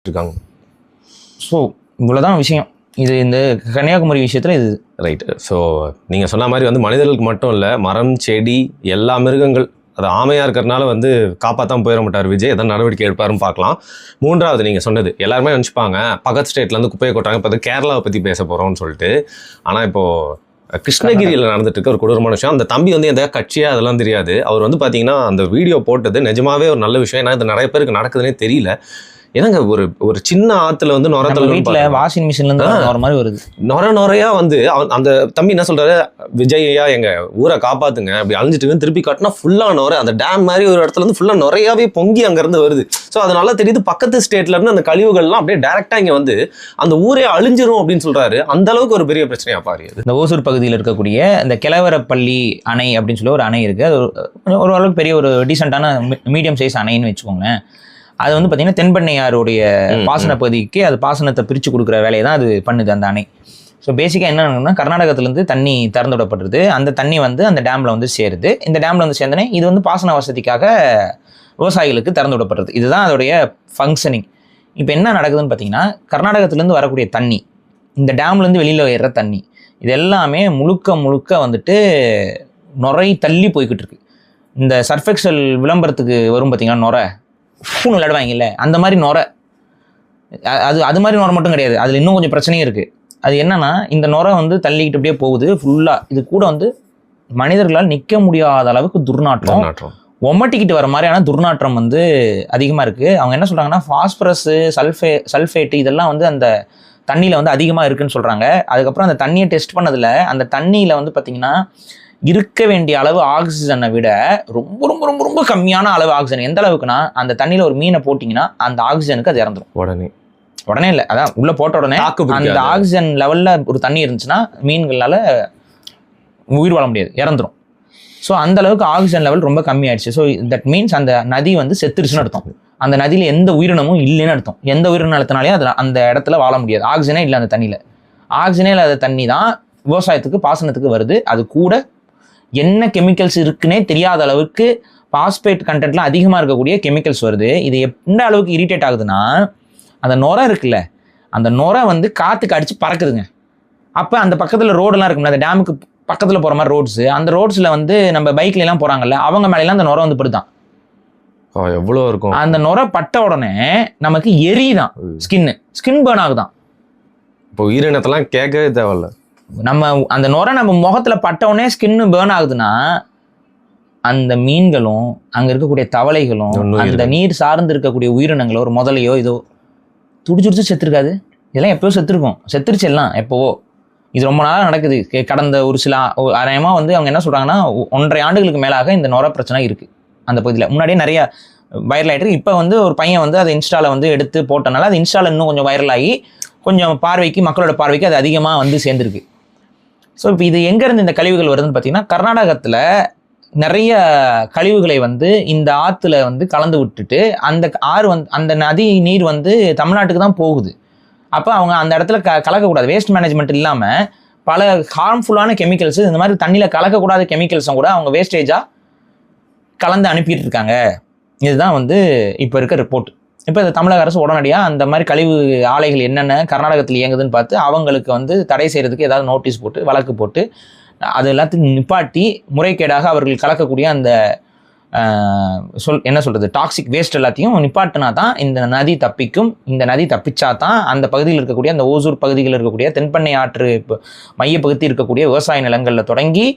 இருக்காங்க. ஸோ இவ்வளோதான் விஷயம். இது இந்த கன்னியாகுமரி விஷயத்தில் இது ரைட்டு. ஸோ நீங்கள் சொன்ன மாதிரி வந்து மனிதர்களுக்கு மட்டும் இல்லை, மரம் செடி எல்லா மிருகங்கள், அது ஆமையாக இருக்கிறனால வந்து காப்பாற்றாம போயிட மாட்டார் விஜய், எதாவது நடவடிக்கை எடுப்பாருன்னு பார்க்கலாம். மூன்றாவது நீங்கள் சொன்னது எல்லாருமே நினச்சிப்பாங்க பக்கத்து ஸ்டேட்லேருந்து குப்பையை கொட்டாங்க, இப்போ கேரளாவை பற்றி பேச போகிறோம்னு சொல்லிட்டு. ஆனால் இப்போது கிருஷ்ணகிரியில் நடந்துட்டு இருக்க ஒரு கொடூரமான விஷயம். அந்த தம்பி வந்து எந்த கட்சியாக அதெல்லாம் தெரியாது. அவர் வந்து பார்த்தீங்கன்னா அந்த வீடியோ போட்டது நிஜமாவே ஒரு நல்ல விஷயம். ஏன்னா இது நிறைய பேருக்கு நடக்குதுன்னே தெரியல. ஏன்னாங்க ஒரு சின்ன ஆற்றுல வந்து வீட்டில் வாஷிங் மிஷின்லேருந்து ஒரு மாதிரி வருது, நொறையா வந்து அந்த தம்பி என்ன சொல்கிறாரு, விஜய்யா எங்கள் ஊரை காப்பாற்றுங்க அப்படி அழிஞ்சிட்டு திருப்பி காட்டினா ஃபுல்லாக நுரை, அந்த டேம் மாதிரி ஒரு இடத்துல வந்து ஃபுல்லாக நுறையாவே பொங்கி அங்கேருந்து வருது. ஸோ அதனால தெரியுது பக்கத்து ஸ்டேட்லேருந்து அந்த கழிவுகள்லாம் அப்படியே டேரெக்டாக இங்கே வந்து அந்த ஊரே அழிஞ்சிரும் அப்படின்னு சொல்கிறாரு. அந்த அளவுக்கு ஒரு பெரிய பிரச்சனையாக பாருது. இந்த ஓசூர் பகுதியில் இருக்கக்கூடிய இந்த கிழவரப்பள்ளி அணை அப்படின்னு சொல்லி ஒரு அணை இருக்குது. அது ஓரளவுக்கு பெரிய ஒரு டீசெண்டான மீடியம் சைஸ் அணைன்னு வச்சுக்கோங்களேன். அது வந்து பார்த்தீங்கன்னா தென்பெண்ணையாருடைய பாசன பகுதிக்கு அது பாசனத்தை பிரித்து கொடுக்குற வேலையை தான் அது பண்ணுது அந்த அணை. ஸோ பேசிக்காக என்னன்னா கர்நாடகத்துலேருந்து தண்ணி திறந்து விடப்படுறது, அந்த தண்ணி வந்து அந்த டேமில் வந்து சேருது. இந்த டேமில் வந்து சேர்ந்தனே இது வந்து பாசன வசதிக்காக விவசாயிகளுக்கு திறந்து விடப்படுறது. இதுதான் அதோடைய ஃபங்க்ஷனிங். இப்போ என்ன நடக்குதுன்னு பார்த்தீங்கன்னா கர்நாடகத்துலேருந்து வரக்கூடிய தண்ணி, இந்த டேம்லேருந்து வெளியில் ஏறுற தண்ணி, இது எல்லாமே முழுக்க வந்துட்டு நுரை தள்ளி போய்கிட்டு இருக்கு. இந்த சர்ஃபெக்சல் விளம்பரத்துக்கு வரும் பார்த்தீங்கன்னா நுரை ஃபூன் விளையாடுவாங்கல்ல, அந்த மாதிரி நுரை. அது மாதிரி நுரை மட்டும் கிடையாது, அதில் இன்னும் கொஞ்சம் பிரச்சனையும் இருக்குது. அது என்னன்னா இந்த நுரை வந்து தள்ளிக்கிட்டு அப்படியே போகுது ஃபுல்லாக. இது கூட வந்து மனிதர்களால் நிற்க முடியாத அளவுக்கு துர்நாற்றம், ஒமட்டிக்கிட்டு வர மாதிரியான துர்நாற்றம் வந்து அதிகமாக இருக்குது. அவங்க என்ன சொல்கிறாங்கன்னா ஃபாஸ்பரஸு சல்ஃபேட்டு இதெல்லாம் வந்து அந்த தண்ணியில் வந்து அதிகமாக இருக்குதுன்னு சொல்கிறாங்க. அதுக்கப்புறம் அந்த தண்ணியை டெஸ்ட் பண்ணதில் அந்த தண்ணியில் வந்து பார்த்திங்கன்னா இருக்க வேண்டிய அளவு ஆக்சிஜனை விட ரொம்ப ரொம்ப ரொம்ப ரொம்ப கம்மியான அளவு ஆக்சிஜன். எந்த அளவுக்குன்னா அந்த தண்ணியில் ஒரு மீனை போட்டிங்கன்னா அந்த ஆக்சிஜனுக்கு அது இறந்துடும். உடனே இல்லை, அதான் உள்ளே போட்ட உடனே அந்த ஆக்சிஜன் லெவலில் ஒரு தண்ணி இருந்துச்சுன்னா மீன்களால் உயிர் வாழ முடியாது, இறந்துடும். ஸோ அந்த அளவுக்கு ஆக்சிஜன் லெவல் ரொம்ப கம்மியாயிடுச்சு. ஸோ தட் மீன்ஸ் அந்த நதி வந்து செத்துருச்சுன்னு அர்த்தம். அந்த நதியில் எந்த உயிரினமும் இல்லைன்னு அர்த்தம். எந்த உயிரினத்தினாலையும் அதில் அந்த இடத்துல வாழ முடியாது. ஆக்சிஜனே இல்லை அந்த தண்ணியில். ஆக்சிஜனே இல்லாத தண்ணி தான் விவசாயத்துக்கு பாசனத்துக்கு வருது. அது கூட என்ன கெமிக்கல்ஸ் இருக்குன்னே தெரியாத அளவுக்கு பாஸ்பேட் கண்டென்ட்லாம் அதிகமாக இருக்கக்கூடிய கெமிக்கல்ஸ் வருது. இது எந்த அளவுக்கு இரிட்டேட் ஆகுதுன்னா அந்த நுரை இருக்குல்ல, அந்த நுரை வந்து காற்றுக்கு அடித்து பறக்குதுங்க. அப்போ அந்த பக்கத்தில் ரோடெல்லாம் இருக்கும்ல, அந்த டேமுக்கு பக்கத்தில் போகிற மாதிரி ரோட்ஸு, அந்த ரோட்ஸில் வந்து நம்ம பைக்லாம் போகிறாங்கல்ல, அவங்க மேலாம் அந்த நுரை வந்து படுதான். எவ்வளோ இருக்கும். அந்த நுரை பட்ட உடனே நமக்கு எரிதான், ஸ்கின் பேர்ன் ஆகுதான். இப்போ உயிரினத்தெல்லாம் கேட்கவே தேவையில்ல. நம்ம அந்த நுரை நம்ம முகத்தில் பட்டவுடனே ஸ்கின்னு பேர்ன் ஆகுதுன்னா அந்த மீன்களும் அங்கே இருக்கக்கூடிய தவளைகளும் அந்த நீர் சார்ந்து இருக்கக்கூடிய உயிரினங்களோ ஒரு முதலையோ இதோ துடிச்சுடிச்சு செத்துருக்காது. இதெல்லாம் எப்போயோ செத்துருச்சு எல்லாம் எப்போவோ. இது ரொம்ப நாளாக நடக்குது. கடந்த ஒரு சில அநேகமாக வந்து அவங்க என்ன சொல்கிறாங்கன்னா 1.5 ஆண்டுகளுக்கு மேலாக இந்த நுரை பிரச்சனை இருக்குது அந்த பகுதியில். முன்னாடியே நிறையா வைரல் ஆகிட்டு இப்போ வந்து ஒரு பையன் வந்து அதை இன்ஸ்டாவில் வந்து எடுத்து போட்டனால அது இன்ஸ்டாவில் இன்னும் கொஞ்சம் வைரல் ஆகி கொஞ்சம் பார்வைக்கு மக்களோட பார்வைக்கு அது அதிகமாக வந்து சேர்ந்துருக்கு. ஸோ இப்போ இது எங்கேருந்து இந்த கழிவுகள் வருதுன்னு பார்த்தீங்கன்னா கர்நாடகத்தில் நிறைய கழிவுகளை வந்து இந்த ஆற்றுல வந்து கலந்து விட்டுட்டு அந்த ஆறு வந்து அந்த நதி நீர் வந்து தமிழ்நாட்டுக்கு தான் போகுது. அப்போ அவங்க அந்த இடத்துல கலக்கக்கூடாது. வேஸ்ட் மேனேஜ்மெண்ட் இல்லாமல் பல ஹார்ம்ஃபுல்லான கெமிக்கல்ஸு இந்த மாதிரி தண்ணியில் கலக்கக்கூடாத கெமிக்கல்ஸும் கூட அவங்க வேஸ்டேஜாக கலந்து அனுப்பிட்டு இருக்காங்க. இதுதான் வந்து இப்போ இருக்க ரிப்போர்ட். இப்போ இந்த தமிழக அரசு உடனடியாக அந்த மாதிரி கழிவு ஆலைகள் என்னென்ன கர்நாடகத்தில் இயங்குதுன்னு பார்த்து அவங்களுக்கு வந்து தடை செய்கிறதுக்கு ஏதாவது நோட்டீஸ் போட்டு வழக்கு போட்டு அது எல்லாத்தையும் நிப்பாட்டி முறைகேடாக அவர்கள் கலக்கக்கூடிய அந்த என்ன சொல்கிறது டாக்ஸிக் வேஸ்ட் எல்லாத்தையும் நிப்பாட்டினா தான் இந்த நதி தப்பிக்கும். இந்த நதி தப்பிச்சா தான் அந்த பகுதியில் இருக்கக்கூடிய அந்த ஓசூர் பகுதியில் இருக்கக்கூடிய தென்பெண்ணை ஆற்று மையப்பகுதி இருக்கக்கூடிய விவசாய நிலங்களில் தொடங்கி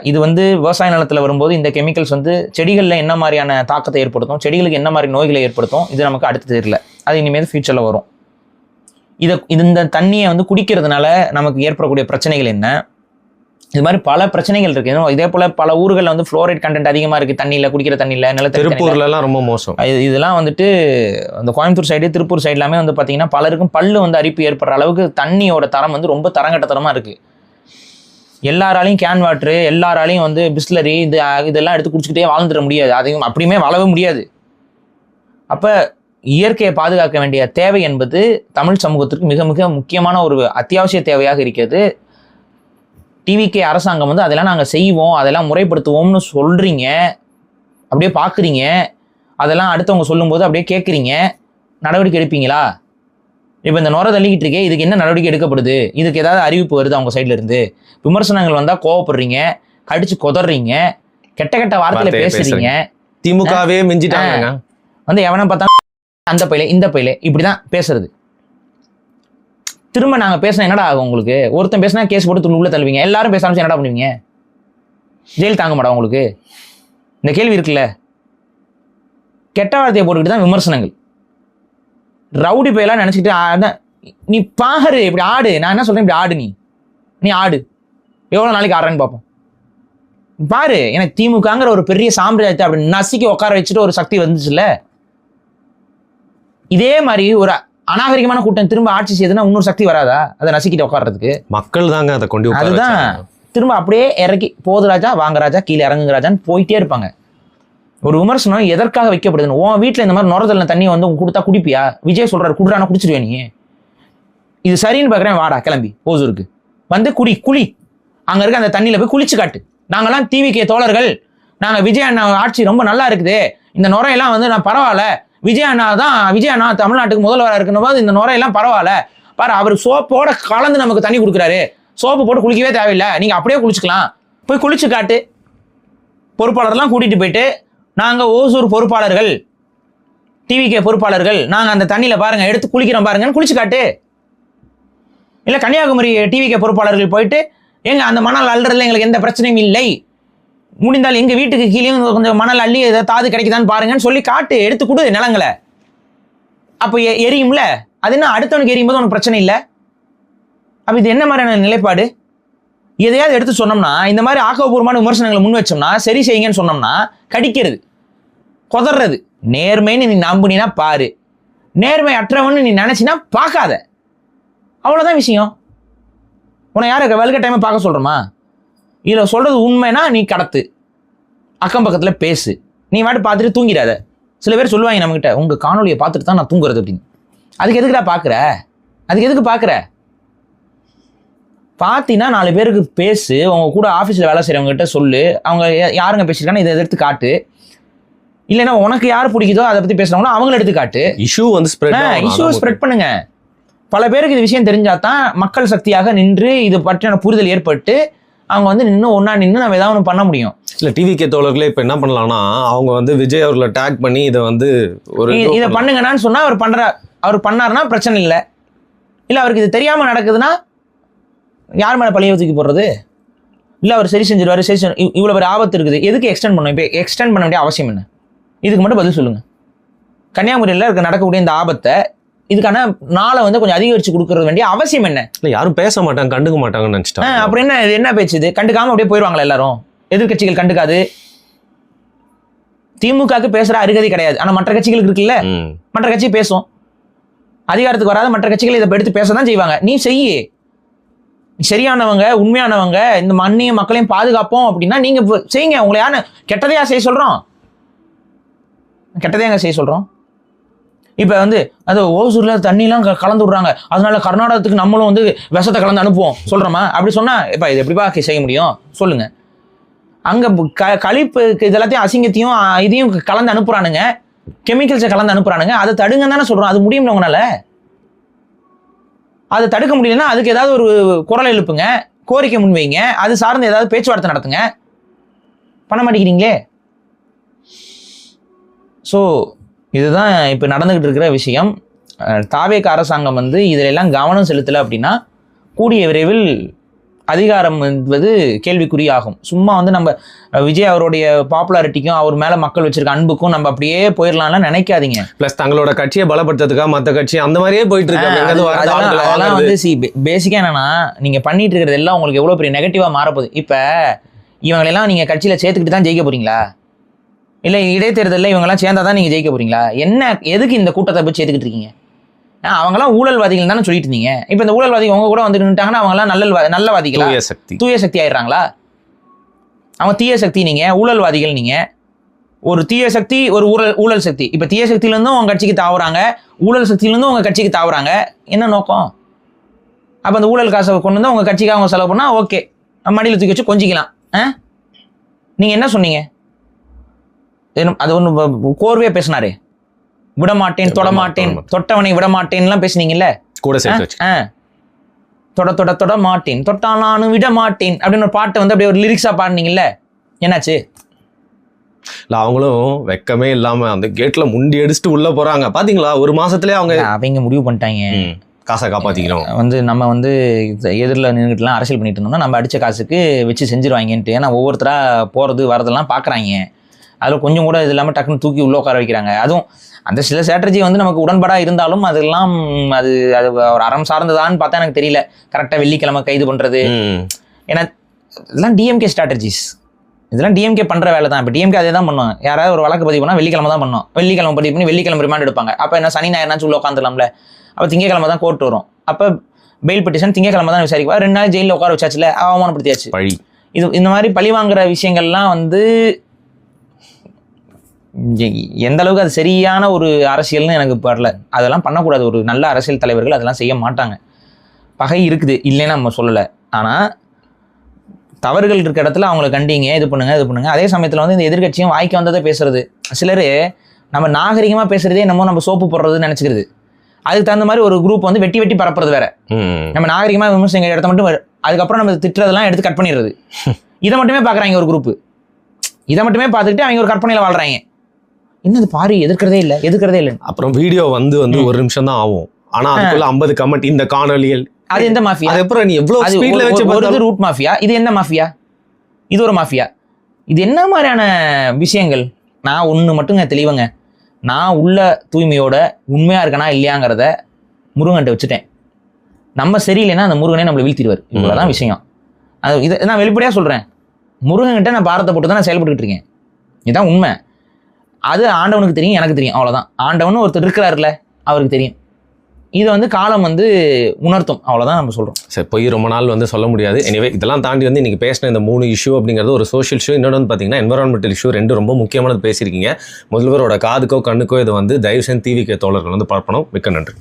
இது வந்து விவசாய நிலத்தில் வரும்போது இந்த கெமிக்கல்ஸ் வந்து செடிகளில் என்ன மாதிரியான தாக்கத்தை ஏற்படுத்தும், செடிகளுக்கு என்ன மாதிரி நோய்களை ஏற்படுத்தும், இது நமக்கு அடுத்து தெரியல. அது இனிமேல் ஃபியூச்சரில் வரும். இந்த தண்ணியை வந்து குடிக்கிறதுனால நமக்கு ஏற்படக்கூடிய பிரச்சனைகள் என்ன, இது மாதிரி பல பிரச்சனைகள் இருக்குது. இதே போல் பல ஊர்களில் வந்து ஃப்ளோரைட் கண்டென்ட் அதிகமாக இருக்குது தண்ணியில், குடிக்கிற தண்ணியில், திருப்பூர்லாம் ரொம்ப மோசம். இதெல்லாம் வந்துட்டு அந்த கோயம்புத்தூர் சைடு திருப்பூர் சைடு எல்லாமே வந்து பார்த்திங்கன்னா பலருக்கும் பல்லு வந்து அரிப்பு ஏற்படுற அளவுக்கு தண்ணியோட தரம் வந்து ரொம்ப தரங்கட்டத்தரமாக இருக்குது. எல்லாராலையும் கேன் வாட்ரு, எல்லாராலையும் வந்து பிஸ்லரி இதெல்லாம் எடுத்து குடிச்சிக்கிட்டே வாழ்ந்துட முடியாது. அதையும் அப்படியுமே வாழவே முடியாது. அப்போ இயற்கையை பாதுகாக்க வேண்டிய தேவை என்பது தமிழ் சமூகத்திற்கு மிக மிக முக்கியமான ஒரு அத்தியாவசிய தேவையாக இருக்கிறது. டிவிகே அரசாங்கம் வந்து அதெல்லாம் நாங்கள் செய்வோம், அதெல்லாம் முறைப்படுத்துவோம்னு சொல்கிறீங்க, அப்படியே பார்க்குறீங்க, அதெல்லாம் அடுத்தவங்க சொல்லும்போது அப்படியே கேட்குறீங்க. நடவடிக்கை எடுப்பீங்களா? இப்போ இந்த நுரை தள்ளிக்கிட்டு இருக்கே, இதுக்கு என்ன நடவடிக்கை எடுக்கப்படுது? இதுக்கு ஏதாவது அறிவிப்பு வருது அவங்க சைட்ல இருந்து? விமர்சனங்கள் வந்தா கோவப்படுறீங்க, கடிச்சு கொதறீங்க, கெட்ட கெட்ட வார்த்தையில பேசுறீங்க. திமுகவே மிஞ்சிட்டாங்க. வந்து எவனை பார்த்தா அந்த பையில இந்த பையில இப்படிதான் பேசுறது. திரும்ப நாங்க பேசினா என்னடா ஆகும் உங்களுக்கு? ஒருத்தன் பேசினா கேஸ் போட்டு உள்ள தள்ளுவீங்க. எல்லாரும் பேச ஆரம்பிச்சு என்னடா பண்ணுவீங்க? ஜெயில் தாங்க மாட்டா உங்களுக்கு? இந்த கேள்வி இருக்குல்ல. கெட்ட வார்த்தையை போட்டுக்கிட்டு தான் விமர்சனங்கள். ரவுடி பையெல்லாம் நினைச்சுக்கிட்டு நீ பாரு இப்படி ஆடு. நான் என்ன சொல்றேன், இப்படி ஆடு, நீ ஆடு. எவ்வளவு நாளைக்கு ஆடுறேன்னு பார்ப்போம். பாரு, எனக்கு திமுகங்கிற ஒரு பெரிய சாம்பிராஜ்யத்தை அப்படி நசுக்கி உட்கார வச்சுட்டு ஒரு சக்தி வந்துச்சுல்ல. இதே மாதிரி ஒரு அநாகரிகமான கூட்டம் திரும்ப ஆட்சி செய்யுதுன்னா இன்னொரு சக்தி வராதா அதை நசுக்கிட்டு உட்கார்றதுக்கு? மக்கள் தாங்க அதை கொண்டு அதுதான் திரும்ப அப்படியே இறக்கி போது ராஜா வாங்க ராஜா கீழே இறங்குங்க ராஜான்னு போயிட்டே இருப்பாங்க. ஒரு விமர்சனம் எதற்காக வைக்கப்படுதுன்னு, உன் வீட்டில் இந்த மாதிரி நுரதல்ல தண்ணியை வந்து கொடுத்தா குடிப்பியா? விஜய் சொல்றாரு குடுறானா குடிச்சிருவே நீ. இது சரின்னு பார்க்குறேன், வாடா கிளம்பி ஓசூருக்கு வந்து குளி அங்கே இருக்க அந்த தண்ணியில் போய் குளிச்சு காட்டு. நாங்கெல்லாம் டிவிகே தோழர்கள், நாங்கள் விஜய் அண்ணா ஆட்சி ரொம்ப நல்லா இருக்குது, இந்த நுரையெல்லாம் வந்து நான் பரவாயில்ல, விஜய் அண்ணா தமிழ்நாட்டுக்கு முதல்வராக இருக்கணும் போது இந்த நுரையெல்லாம் பரவாயில்ல பாரு, அவர் சோப்போட கலந்து நமக்கு தண்ணி கொடுக்குறாரு, சோப்பு போட்டு குளிக்கவே தேவையில்லை, நீங்க அப்படியே குளிச்சுக்கலாம், போய் குளிச்சு காட்டு. பொறுப்பாளர்லாம் கூட்டிட்டு போயிட்டு நாங்கள் ஓசூர் பொறுப்பாளர்கள், டிவிகே பொறுப்பாளர்கள், நாங்கள் அந்த தண்ணியில் பாருங்க எடுத்து குளிக்கிறோம் பாருங்கன்னு குளிச்சு காட்டு. இல்லை கன்னியாகுமரி டிவிகே பொறுப்பாளர்கள் போயிட்டு எங்க அந்த மணல் அள்ளுறதுல எங்களுக்கு எந்த பிரச்சனையும் இல்லை, முடிந்தால் எங்க வீட்டுக்கு கீழே கொஞ்சம் மணல் அள்ளி ஏதாவது தாது கிடைக்குதான்னு பாருங்கன்னு சொல்லி காட்டு, எடுத்து கொடு நிலங்களை. அப்போ எரியும்ல, அது என்ன அடுத்தவனுக்கு எரியும் போது உனக்கு பிரச்சனை இல்லை? அப்ப இது என்ன மாதிரியான நிலைப்பாடு? எதையாவது எடுத்து சொன்னோம்னா, இந்த மாதிரி ஆக்கப்பூர்வமான விமர்சனங்களை முன் வச்சோம்னா, சரி செய்யுங்கன்னு சொன்னோம்னா கடிக்கிறது, கொதறது. நேர்மைன்னு நீ நம்புனா பாரு, நேர்மை அற்றவன்னு நீ நினைச்சினா பார்க்காத. அவ்வளவுதான் விஷயம். உன்னை யாரு வல்க டைமை பார்க்க சொல்றோமா? இதுல சொல்றது உண்மைனா நீ கடத்து, அக்கம் பக்கத்துல பேசு, நீ வாட்டு பார்த்துட்டு தூங்கிடாத. சில பேர் சொல்லுவாங்க நம்மகிட்ட, உங்க காணொலியை பார்த்துட்டு தான் நான் தூங்குறது அப்படின்னு. அதுக்கு எதுக்குடா பாக்குற? அதுக்கு எதுக்கு பாக்குற? பார்த்தீங்கன்னா 4 பேருக்கு பேசு, உங்க கூட ஆஃபீஸில் வேலை செய்கிறவங்க கிட்ட சொல்லு, அவங்க யாருங்க பேசியிருக்காங்க இதை எடுத்து காட்டு. இல்லைன்னா உனக்கு யார் பிடிக்குதோ அதை பற்றி பேசுகிறாங்களோ அவங்கள எடுத்து காட்டு. இஷ்யூ ஸ்ப்ரெட் பண்ணுங்க. பல பேருக்கு இது விஷயம் தெரிஞ்சாதான் மக்கள் சக்தியாக நின்று இது பற்றின புரிதல் ஏற்பட்டு அவங்க வந்து நின்று ஒன்றா நின்று நம்ம ஏதாவது ஒன்று பண்ண முடியும். இல்லை டிவிகே தோழர்களே இப்போ என்ன பண்ணலாம்னா, அவங்க வந்து விஜய் அவர்களை டேக் பண்ணி இதை வந்து இதை பண்ணுங்கன்னு சொன்னால் அவர் பண்ணாருன்னா பிரச்சனை இல்லை. இல்லை அவருக்கு இது தெரியாமல் நடக்குதுன்னா யார் மேலே பழைய தூக்கி போடுறது? இல்லை அவர் சரி செஞ்சிருவாரு, இவ்வளோ பேர் ஆபத்து இருக்குது, எதுக்கு எக்ஸ்டெண்ட் பண்ணணும்? இப்போ எக்ஸ்டெண்ட் பண்ண வேண்டிய அவசியம் என்ன? இதுக்கு மட்டும் பதில் சொல்லுங்கள். கன்னியாகுமரியில் நடக்கக்கூடிய இந்த ஆபத்தை இதுக்கான நாளை வந்து கொஞ்சம் அதிகரித்து கொடுக்கறது வேண்டிய அவசியம் என்ன? இல்லை யாரும் பேச மாட்டாங்க, கண்டுக்க மாட்டாங்கன்னு நினச்சிட்டாங்க. அப்புறம் என்ன பேச்சு இது? கண்டுக்காமல் அப்படியே போயிடுவாங்களா எல்லாரும்? எதிர்கட்சிகள் கண்டுக்காது. திமுகவுக்கு பேசுகிற அருகதை கிடையாது, ஆனால் மற்ற கட்சிகளுக்கு இருக்குல்ல, மற்ற கட்சி பேசும். அதிகாரத்துக்கு வராத மற்ற கட்சிகள் இதை எடுத்து பேச தான் செய்வாங்க. நீ செய்ய சரியானவங்க, உண்மையானவங்க, இந்த மண்ணையும் மக்களையும் பாதுகாப்போம் அப்படின்னா நீங்க செய்யுங்க. உங்களை யாரு கெட்டதையா செய்ய சொல்றோம்? கெட்டதையாங்க செய்ய சொல்றோம்? இப்ப வந்து அது ஓசூர்ல தண்ணிலாம் கலந்து விடுறாங்க, அதனால கர்நாடகத்துக்கு நம்மளும் வந்து விஷத்தை கலந்து அனுப்புவோம் சொல்றோமா? அப்படி சொன்னா இப்ப இது எப்படிப்பா செய்ய முடியும் சொல்லுங்க? அங்க கழிப்பு இதெல்லாத்தையும் அசிங்கத்தையும் இதையும் கலந்து அனுப்புறானுங்க, கெமிக்கல்ஸை கலந்து அனுப்புறானுங்க. அதை தடுங்க தானே சொல்றோம். அது முடியும் உங்களால? அதை தடுக்க முடியலன்னா அதுக்கு ஏதாவது ஒரு குரல் எழுப்புங்க, கோரிக்கை முன்வைங்க, அது சார்ந்து ஏதாவது பேச்சுவார்த்தை நடத்துங்க. பண்ண மாட்டேங்கிறீங்களே. ஸோ இதுதான் இப்போ நடந்துகிட்டு இருக்கிற விஷயம். தாவேக அரசாங்கம் வந்து இதிலெல்லாம் கவனம் செலுத்தலை அப்படின்னா கூடிய விரைவில் அதிகாரம் என்பது கேள்விக்குறியாகும். சும்மா வந்து நம்ம விஜய் அவருடைய பாப்புலாரிட்டிக்கும் அவர் மேல மக்கள் வச்சிருக்க அன்புக்கும் நம்ம அப்படியே போயிடலாம்லாம் நினைக்காதீங்க. பிளஸ் தங்களோட கட்சியை பலப்படுத்துறதுக்காக மற்ற கட்சி அந்த மாதிரியே போயிட்டு இருக்காங்க. அதெல்லாம் வந்து பேசிக்கா என்னன்னா, நீங்க பண்ணிட்டு இருக்கிறது எல்லாம் உங்களுக்கு எவ்வளவு பெரிய நெகட்டிவா மாறப்போகுது. இப்ப இவங்களெல்லாம் நீங்க கட்சியில சேர்த்துக்கிட்டு தான் ஜெயிக்க போறீங்களா? இல்ல இடைத்தேர்தலில் இவங்கெல்லாம் சேர்ந்தாதான் நீங்க ஜெயிக்க போறீங்களா? என்ன எதுக்கு இந்த கூட்டத்தை போய் சேர்த்துக்கிட்டு இருக்கீங்க? அவங்கெல்லாம் ஊழல்வாதிகள் தானே சொல்லிட்டு இருந்தீங்க. இப்ப இந்த ஊழல்வாதிகள் உங்க கூட வந்து நின்றுட்டாங்கன்னா அவங்கெல்லாம் நல்லவாதிகளா? தூய சக்தி ஆயிடுறாங்களா? அவங்க தீய சக்தி, நீங்க ஊழல்வாதிகள். நீங்க ஒரு தீய சக்தி, ஒரு ஊழல் சக்தி. இப்ப தீய சக்தியில இருந்தும் உங்க கட்சிக்கு தாவுறாங்க, ஊழல் சக்தியில இருந்தும் உங்க கட்சிக்கு தாவுறாங்க. என்ன நோக்கம்? அப்ப அந்த ஊழல் காசை கொண்டு வந்து உங்க கட்சிக்காக அவங்க செலவு பண்ணா ஓகே, மடியில் தூக்கி வச்சு கொஞ்சிக்கலாம். நீங்க என்ன சொன்னீங்க? அது ஒன்று கோர்வையா பேசினாரு. விடமாட்டேன், தொடமாட்டேன், தொட்டவனை விடமாட்டேன்லாம் பேசுனீங்கல்ல, கூட சேர்த்து வச்சு தொட மாட்டேன், தொட்டால் நானும் விட மாட்டேன் அப்படின்னு ஒரு பாட்டை வந்து அப்படியே ஒரு லிரிக்ஸா பாடுனீங்கல்ல, என்னாச்சு? இல்ல அவங்களும் வெக்கமே இல்லாம அந்த கேட்ல முண்டி அடிச்சுட்டு உள்ள போறாங்க பாத்தீங்களா? ஒரு மாசத்துலயே அவங்க முடிவு பண்ணிட்டாங்க, காசை காப்பாத்திக்கிறோம். வந்து நம்ம வந்து எதிரில் நின்றுட்டுலாம் அரசியல் பண்ணிட்டு இருந்தோம்னா நம்ம அடித்த காசுக்கு வச்சு செஞ்சிருவாங்கன்ட்டு. ஏன்னா ஒவ்வொருத்தராக போகிறது வரதெல்லாம் பார்க்குறாங்க. அதில் கொஞ்சம் கூட இது இல்லாமல் டக்குன்னு தூக்கி உள்ளே உட்கார வைக்கிறாங்க. அதுவும் அந்த சில ஸ்ட்ராட்டஜி வந்து நமக்கு உடன்பாடாக இருந்தாலும் அதெல்லாம் அது ஒரு அறம் சார்ந்ததான்னு பார்த்தா எனக்கு தெரியல. கரெக்டாக வெள்ளிக்கிழமை கைது பண்ணுறது, ஏன்னா இதெல்லாம் டிஎம்கே ஸ்ட்ராட்டஜிஸ், இதெல்லாம் டிஎம்கே பண்ணுற வேலை தான். இப்போ டிஎம்கே அதே தான் பண்ணுவாங்க. யாராவது ஒரு வழக்கு பதிவு பண்ணால் வெள்ளிக்கிழமை தான் பண்ணோம், வெள்ளிக்கிழமை பதிவு பண்ணி வெள்ளிக்கிழமை ரிமாண்ட் எடுப்பாங்க. அப்போ என்ன சனி ஞாயிறுனாச்சும் உள்ள உட்காந்துலாம்ல. அப்போ திங்கக்கிழமை தான் கோர்ட் வரும். அப்போ பெயில் பெட்டிஷன் திங்கக்கிழமை தான் விசாரிக்குவா. 2 நாள் ஜெயிலில் உட்கார வச்சாச்சுல, அவமானப்படுத்தியாச்சு. இது இந்த மாதிரி பழி வாங்குற விஷயங்கள்லாம் வந்து எந்த அளவுக்கு அது சரியான ஒரு அரசியல்னு எனக்கு படல. அதெல்லாம் பண்ணக்கூடாது. ஒரு நல்ல அரசியல் தலைவர்கள் அதெல்லாம் செய்ய மாட்டாங்க. பகை இருக்குது இல்லைன்னு நம்ம சொல்லலை, ஆனால் தவறுகள் இருக்க இடத்துல அவங்கள கண்டிங்க, இது பண்ணுங்க. அதே சமயத்தில் வந்து இந்த எதிர்கட்சியும் வாய்க்கு வந்ததை பேசுறது. சிலர் நம்ம நாகரிகமாக பேசுறதே நம்ம சோப்பு போடுறதுன்னு நினச்சிக்கிறது. அதுக்கு தகுந்த மாதிரி ஒரு குரூப் வந்து வெட்டி பரப்புறது வேற. நம்ம நாகரிகமாக விமர்சனங்கள் இடத்த மட்டும், அதுக்கப்புறம் நம்ம திட்டுறதெல்லாம் எடுத்து கட் பண்ணிடுறது. இதை மட்டுமே பார்க்குறாங்க ஒரு குரூப். இதை மட்டுமே பார்த்துக்கிட்டு அவங்க ஒரு கற்பனையில் வாழ்றாங்க. இன்னும் அது பாரு எதிர்க்கிறதே இல்லை. அப்புறம் வீடியோ வந்து ஒரு நிமிஷம் தான் ஆகும், ஆனா அதுக்குள்ள 50 கமெண்ட். இந்த காணொலிகள் அது எந்த மாஃபியா? அப்புறம் நீ எவ்வளவு ஸ்பீட்ல வச்சு ஒரு ரூட் மாஃபியா, இது என்ன மாஃபியா? இது ஒரு மாஃபியா. இது என்ன மாதிரியான விஷயங்கள்? நான் ஒன்று மட்டுங்க தெளிவங்க, நான் உள்ள தூய்மையோட உண்மையா இருக்கனா இல்லையாங்கிறத முருகன்ட்ட வச்சுட்டேன். நம்ம சரியில்லைன்னா அந்த முருகனே நம்மளை வீழ்த்திடுவார். இவ்வளவுதான் விஷயம். அது இதை நான் வெளிப்படையா சொல்றேன். முருகன்கிட்ட நான் பாரத்தை போட்டு தான் நான் செயல்பட்டுக்கிட்டு இருக்கேன். இதுதான் உண்மை. அது ஆண்டவனுக்கு தெரியும், எனக்கு தெரியும், அவ்வளோதான். ஆண்டவனு ஒருத்தர் இருக்கிறாருல, அவருக்கு தெரியும். இது வந்து காலம் வந்து உணர்த்தும், அவ்வளோதான் நம்ம சொல்கிறோம். சரி, போய் ரொம்ப நாள் சொல்ல முடியாது. எனிவே இதெல்லாம் தாண்டி இன்னைக்கு பேசின இந்த 3 இஷ்யூ அப்படிங்கிறது ஒரு சோஷியல் இஷ்யூ. இன்னொன்று பார்த்தீங்கன்னா என்வரான்மெண்டல் இஷ்யூ. 2 ரொம்ப முக்கியமானது பேசியிருக்கீங்க. முதல்வரோட காதுக்கோ கண்ணுக்கோ இதை தயவு செய்து டிவிக்கு தோழர்கள் பார்க்கணும். மிக்க நன்றி.